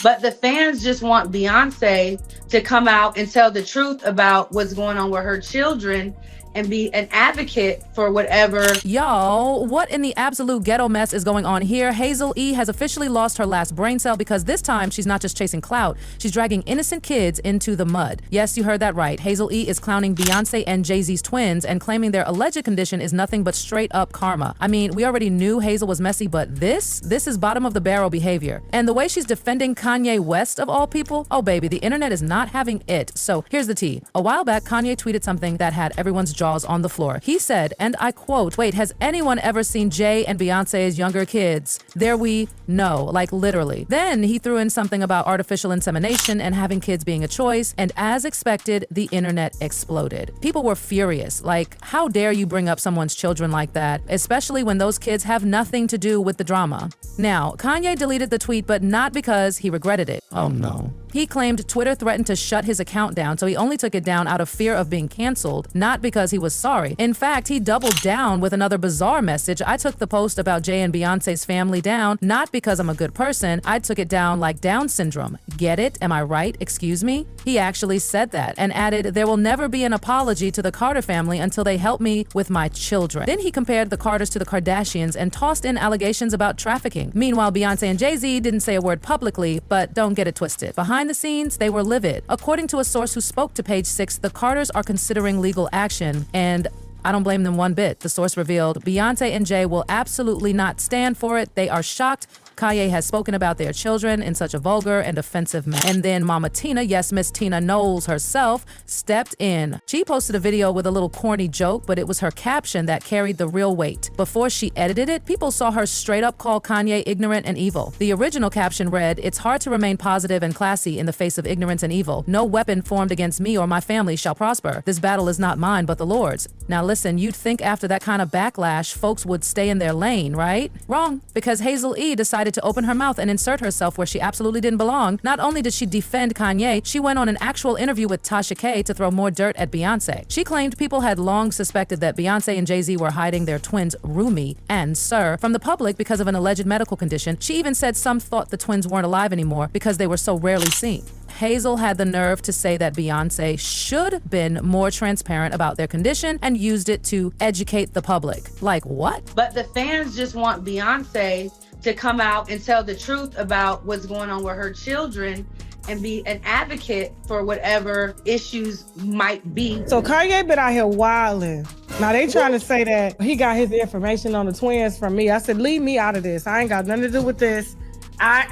But the fans just want Beyonce to come out and tell the truth about what's going on with her children and be an advocate for whatever. Y'all, what in the absolute ghetto mess is going on here? Hazel E has officially lost her last brain cell because this time she's not just chasing clout, she's dragging innocent kids into the mud. Yes, you heard that right. Hazel E is clowning Beyonce and Jay-Z's twins and claiming their alleged condition is nothing but straight up karma. I mean, we already knew Hazel was messy, but this is bottom of the barrel behavior. And the way she's defending Kanye West of all people, oh baby, the internet is not having it. So here's the tea. A while back, Kanye tweeted something that had everyone's jaws on the floor. He said, and I quote, "Wait, has anyone ever seen Jay and Beyonce's younger kids? There we know," like literally. Then he threw in something about artificial insemination and having kids being a choice, and as expected, the internet exploded. People were furious, like, how dare you bring up someone's children like that, especially when those kids have nothing to do with the drama. Now, Kanye deleted the tweet, but not because he regretted it. Oh no. He claimed Twitter threatened to shut his account down, so he only took it down out of fear of being canceled, not because he was sorry. In fact, he doubled down with another bizarre message. "I took the post about Jay and Beyonce's family down, not because I'm a good person. I took it down like Down syndrome. Get it? Am I right? Excuse me?" He actually said that and added, "There will never be an apology to the Carter family until they help me with my children." Then he compared the Carters to the Kardashians and tossed in allegations about trafficking. Meanwhile, Beyonce and Jay-Z didn't say a word publicly, but don't get it twisted. Behind the scenes, they were livid. According to a source who spoke to Page Six, the Carters are considering legal action, and I don't blame them one bit. The source revealed Beyonce and Jay will absolutely not stand for it. They are shocked Kanye has spoken about their children in such a vulgar and offensive manner. And then Mama Tina, yes, Miss Tina Knowles herself, stepped in. She posted a video with a little corny joke, but it was her caption that carried the real weight. Before she edited it, people saw her straight up call Kanye ignorant and evil. The original caption read, "It's hard to remain positive and classy in the face of ignorance and evil. No weapon formed against me or my family shall prosper. This battle is not mine, but the Lord's." Now listen, you'd think after that kind of backlash, folks would stay in their lane, right? Wrong, because Hazel E decided to open her mouth and insert herself where she absolutely didn't belong. Not only did she defend Kanye, she went on an actual interview with Tasha K to throw more dirt at Beyonce. She claimed people had long suspected that Beyonce and Jay-Z were hiding their twins, Rumi and Sir, from the public because of an alleged medical condition. She even said some thought the twins weren't alive anymore because they were so rarely seen. Hazel had the nerve to say that Beyonce should have been more transparent about their condition and used it to educate the public. Like what? But the fans just want Beyonce to come out and tell the truth about what's going on with her children and be an advocate for whatever issues might be. So Kanye been out here wilding. Now they trying to say that he got his information on the twins from me. I said, leave me out of this. I ain't got nothing to do with this. I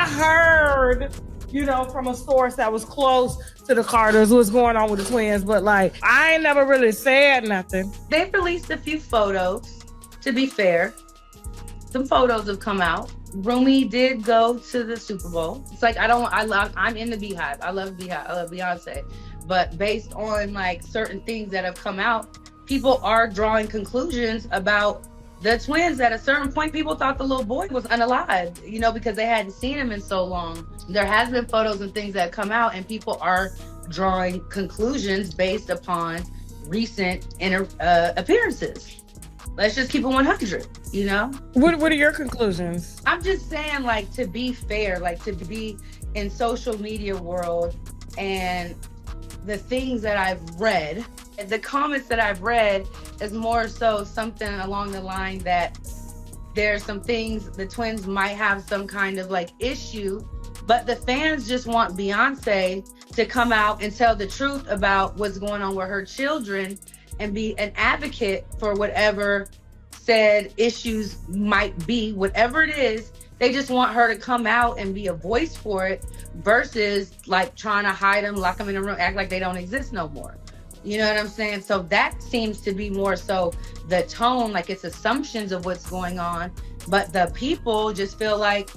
heard, from a source that was close to the Carters what's going on with the twins, but like, I ain't never really said nothing. They've released a few photos, to be fair. Some photos have come out. Rumi did go to the Super Bowl. It's like, I'm in the Beehive. I love Beehive. I love Beyonce. But based on like certain things that have come out, people are drawing conclusions about the twins. At a certain point, people thought the little boy was unalive, because they hadn't seen him in so long. There has been photos and things that have come out, and people are drawing conclusions based upon recent appearances. Let's just keep it 100, What are your conclusions? I'm just saying, like, to be fair, like, to be in social media world and the things that I've read, the comments that I've read is more so something along the line that there's some things the twins might have some kind of like issue, but the fans just want Beyonce to come out and tell the truth about what's going on with her children and be an advocate for whatever said issues might be, whatever it is. They just want her to come out and be a voice for it versus like trying to hide them, lock them in a room, act like they don't exist no more. You know what I'm saying? So that seems to be more so the tone, like it's assumptions of what's going on, but the people just feel like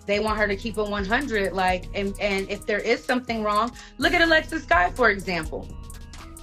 they want her to keep it 100. Like, and if there is something wrong, look at Alexis Sky, for example.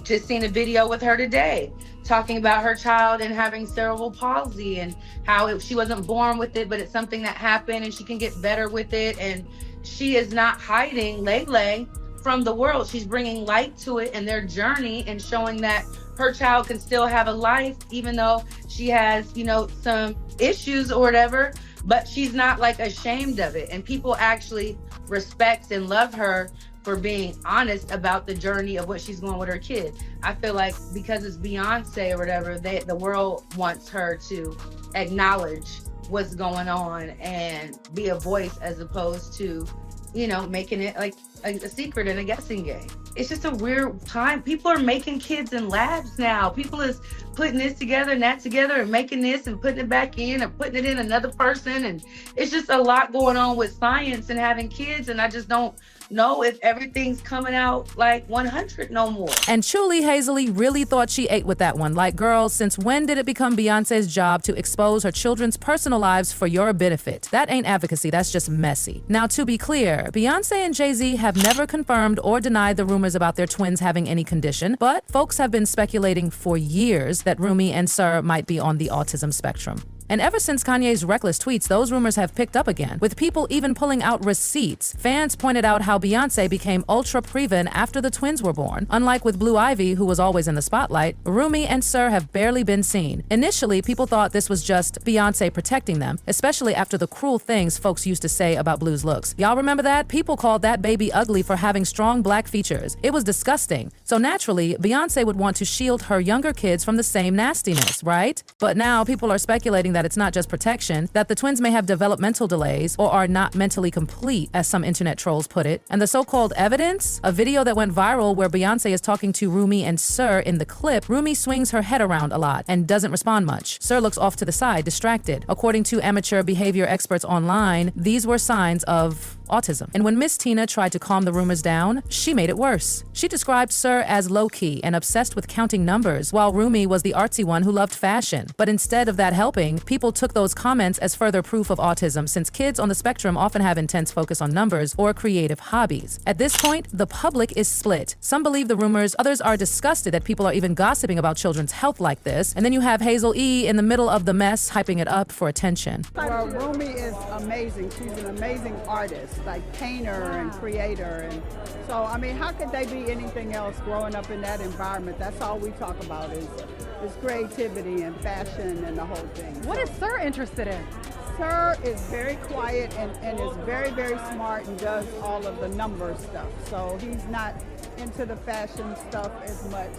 Just seen a video with her today talking about her child and having cerebral palsy and how she wasn't born with it, but it's something that happened and she can get better with it. And she is not hiding Lele from the world. She's bringing light to it and their journey and showing that her child can still have a life, even though she has, some issues or whatever. but she's not like ashamed of it. And people actually respect and love her for being honest about the journey of what she's going with her kid. I feel like because it's Beyonce or whatever, the world wants her to acknowledge what's going on and be a voice as opposed to, you know, making it like a secret and a guessing game. It's just a weird time. People are making kids in labs now. People is putting this together and that together and making this and putting it back in and putting it in another person. And it's just a lot going on with science and having kids. And I just don't know if everything's coming out like 100 no more. And truly, Hazel E really thought she ate with that one. Like, girl, since when did it become Beyonce's job to expose her children's personal lives for your benefit? That ain't advocacy, that's just messy. Now, to be clear, Beyonce and Jay-Z have never confirmed or denied the rumors about their twins having any condition, but folks have been speculating for years that Rumi and Sir might be on the autism spectrum. And ever since Kanye's reckless tweets, those rumors have picked up again, with people even pulling out receipts. Fans pointed out how Beyonce became ultra-preven after the twins were born. Unlike with Blue Ivy, who was always in the spotlight, Rumi and Sir have barely been seen. Initially, people thought this was just Beyonce protecting them, especially after the cruel things folks used to say about Blue's looks. Y'all remember that? People called that baby ugly for having strong black features. It was disgusting. So naturally, Beyonce would want to shield her younger kids from the same nastiness, right? But now people are speculating that it's not just protection, that the twins may have developmental delays or are not mentally complete, as some internet trolls put it. And the so-called evidence? A video that went viral where Beyonce is talking to Rumi and Sir in the clip, Rumi swings her head around a lot and doesn't respond much. Sir looks off to the side, distracted. According to amateur behavior experts online, these were signs of autism. And when Miss Tina tried to calm the rumors down, she made it worse. She described Sir as low-key and obsessed with counting numbers, while Rumi was the artsy one who loved fashion. But instead of that helping, people took those comments as further proof of autism, since kids on the spectrum often have intense focus on numbers or creative hobbies. At this point, the public is split. Some believe the rumors, others are disgusted that people are even gossiping about children's health like this. And then you have Hazel E in the middle of the mess, hyping it up for attention. Well, Rumi is amazing. She's an amazing artist, like painter and creator. And so, I mean, how could they be anything else growing up in that environment? That's all we talk about is creativity and fashion and the whole thing. What is Sir interested in? Sir is very quiet and is very, very smart and does all of the number stuff. So he's not into the fashion stuff as much.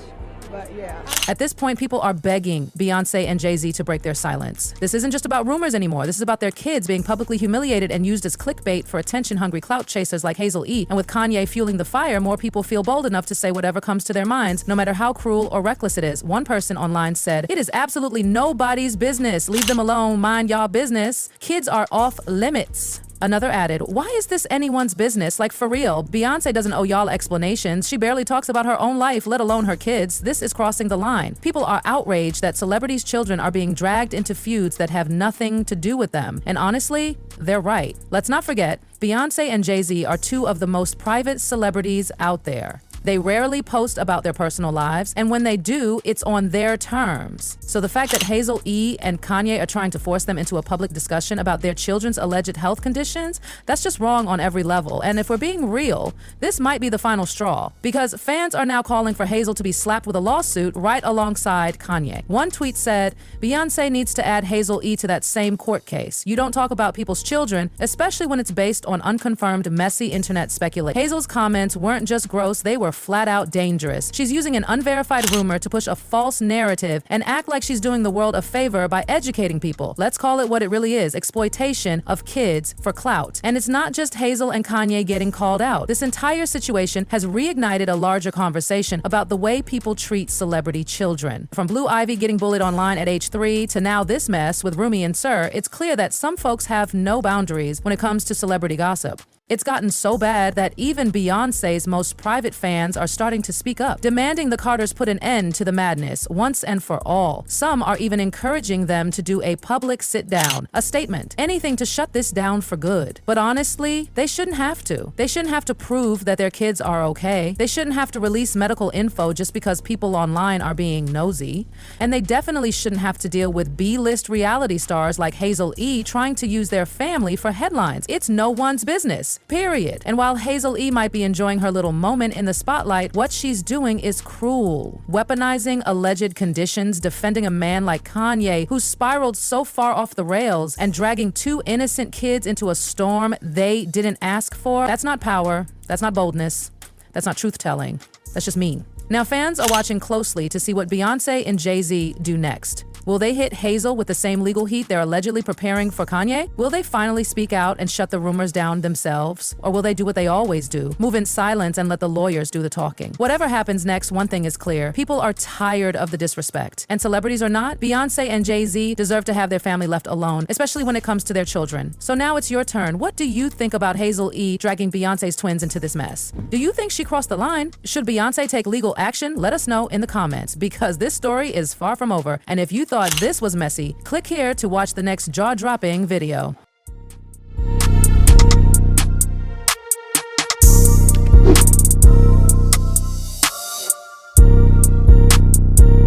But yeah. At this point, people are begging Beyonce and Jay-Z to break their silence. This isn't just about rumors anymore. This is about their kids being publicly humiliated and used as clickbait for attention-hungry clout chasers like Hazel E. And with Kanye fueling the fire, more people feel bold enough to say whatever comes to their minds, no matter how cruel or reckless it is. One person online said, "It is absolutely nobody's business. Leave them alone. Mind y'all business. Kids are off limits." Another added, "Why is this anyone's business? Like, for real, Beyonce doesn't owe y'all explanations. She barely talks about her own life, let alone her kids. This is crossing the line." People are outraged that celebrities' children are being dragged into feuds that have nothing to do with them. And honestly, they're right. Let's not forget, Beyonce and Jay-Z are two of the most private celebrities out there. They rarely post about their personal lives, and when they do, it's on their terms. So the fact that Hazel E and Kanye are trying to force them into a public discussion about their children's alleged health conditions, that's just wrong on every level. And if we're being real, this might be the final straw, because fans are now calling for Hazel to be slapped with a lawsuit right alongside Kanye. One tweet said, "Beyonce needs to add Hazel E to that same court case. You don't talk about people's children, especially when it's based on unconfirmed, messy internet speculation." Hazel's comments weren't just gross, they were flat out dangerous. She's using an unverified rumor to push a false narrative and act like she's doing the world a favor by educating people. Let's call it what it really is, exploitation of kids for clout. And it's not just Hazel and Kanye getting called out. This entire situation has reignited a larger conversation about the way people treat celebrity children. From Blue Ivy getting bullied online at age 3 to now this mess with Rumi and Sir, it's clear that some folks have no boundaries when it comes to celebrity gossip. It's gotten so bad that even Beyonce's most private fans are starting to speak up, demanding the Carters put an end to the madness once and for all. Some are even encouraging them to do a public sit-down, a statement, anything to shut this down for good. But honestly, they shouldn't have to. They shouldn't have to prove that their kids are okay. They shouldn't have to release medical info just because people online are being nosy. And they definitely shouldn't have to deal with B-list reality stars like Hazel E trying to use their family for headlines. It's no one's business. mess. Period. And while Hazel E might be enjoying her little moment in the spotlight, what she's doing is cruel. Weaponizing alleged conditions, defending a man like Kanye who spiraled so far off the rails, and dragging two innocent kids into a storm they didn't ask for. That's not power. That's not boldness. That's not truth-telling. That's just mean. Now, fans are watching closely to see what Beyoncé and Jay-Z do next. Will they hit Hazel with the same legal heat they're allegedly preparing for Kanye? Will they finally speak out and shut the rumors down themselves? Or will they do what they always do, move in silence and let the lawyers do the talking? Whatever happens next, one thing is clear. People are tired of the disrespect. And celebrities or not, Beyoncé and Jay-Z deserve to have their family left alone, especially when it comes to their children. So now it's your turn. What do you think about Hazel E dragging Beyoncé's twins into this mess? Do you think she crossed the line? Should Beyoncé take legal action? Let us know in the comments, because this story is far from over. And if you thought this was messy, click here to watch the next jaw-dropping video.